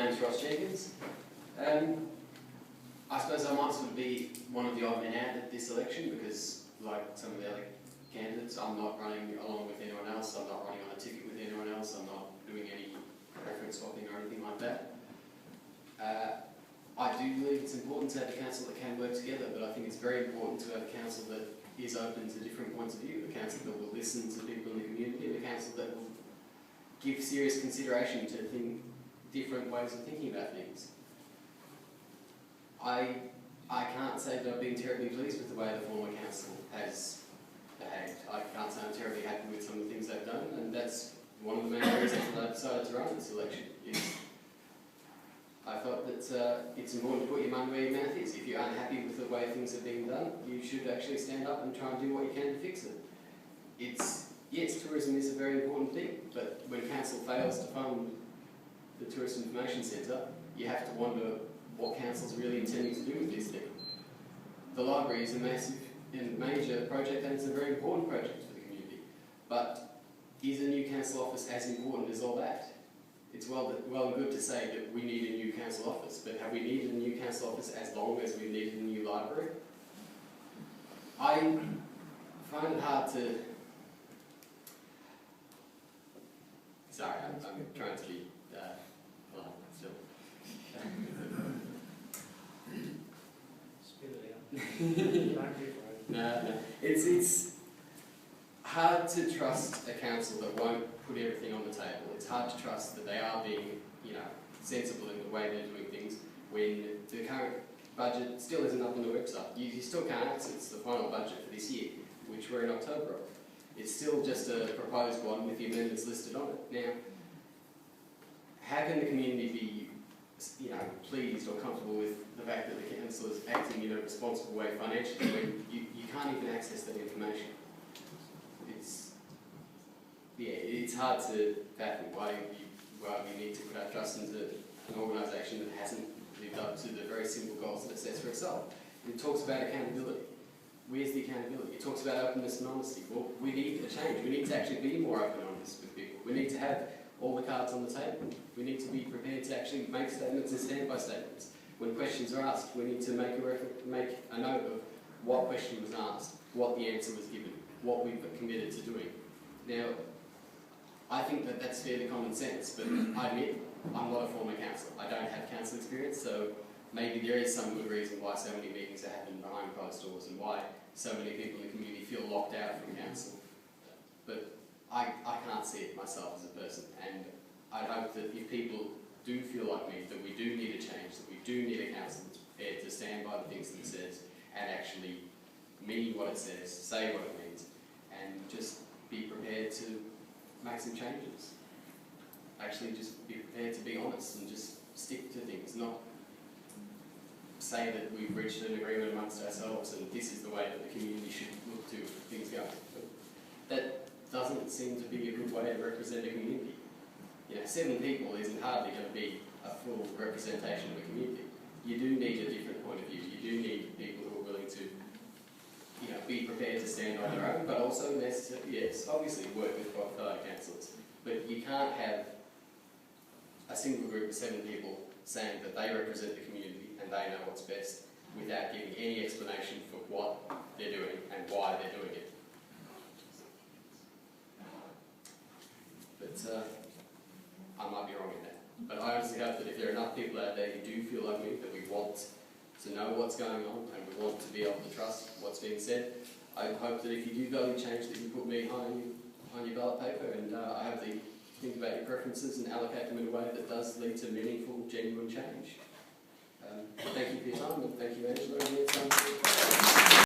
name's Ross Jenkins. I suppose I might sort of be one of the odd men out at this election because, like some of the other candidates, I'm not running along with anyone else, I'm not running on a ticket with anyone else, I'm not doing any preference swapping or anything like that. I do believe it's important to have a council that can work together, but I think it's very important to have a council that is open to different points of view, a council that will listen to people in the community, and a council that will give serious consideration to different ways of thinking about things. I can't say that I've been terribly pleased with the way the former council has behaved. I can't say I'm terribly happy with some of the things they've done, and that's one of the main reasons that I decided to run this election. I thought that it's important to put your money where your mouth is. If you're unhappy with the way things are being done, you should actually stand up and try and do what you can to fix it. Yes, tourism is a very important thing, but when council fails to fund the Tourist Information Centre, you have to wonder what council's really intending to do with this thing. The library is a massive and major project, and it's a very important project for the community. But is a new council office as important as all that? It's well and good to say that we need a new council office, but have we needed a new council office as long as we needed a new library? I find it hard to... Sorry, I'm trying to be still. No. It's hard to trust a council that won't put everything on the table. It's hard to trust that they are being, sensible in the way they're doing things when the current budget still isn't up on the website. You still can't access the final budget for this year, which we're in October of. It's still just a proposed one with the amendments listed on it. Now, how can the community be pleased or comfortable with the fact that the council is acting in a responsible way financially when you can't even access that information? It's hard to fathom why we need to put our trust into an organisation that hasn't lived up to the very simple goals that it sets for itself. It talks about accountability. Where's the accountability? It talks about openness and honesty. Well, we need a change. We need to actually be more open and honest with people. We need to have all the cards on the table. We need to be prepared to actually make statements and stand by statements. When questions are asked, we need to make a note of what question was asked, what the answer was given, what we've committed to doing. Now, I think that that's fairly common sense, but I admit I'm not a former councillor. I don't have council experience, so maybe there is some good reason why so many meetings are happening behind closed doors and why so many people in the community feel locked out from council. But I can't see it myself as a person, and I hope that if people do feel like me, that we do need a change, that we do need a council that's prepared to stand by the things that it says and actually mean what it says, say what it means, and just be prepared to make some changes. Actually just be prepared to be honest and just stick to things, not say that we've reached an agreement amongst ourselves and this is the way that the community should look to things going. But that doesn't seem to be a good way to represent a community. 7 people isn't hardly going to be a full representation of a community. You do need a different point of view. You do need people who are willing to be prepared to stand on their own, but also necessarily, yes, obviously work with fellow councillors. But you can't have a single group of 7 people saying that they represent the community and they know what's best without giving any explanation for what they're doing and why they're doing it. But I might be wrong in that. But I honestly hope that if there are enough people out there who do feel like me, that we want to know what's going on and we want to be able to trust what's being said, I hope that if you do value change, that you put me on your ballot paper, and I hope that you think about your preferences and allocate them in a way that does lead to meaningful, genuine change. Thank you for your time, and thank you, Angela.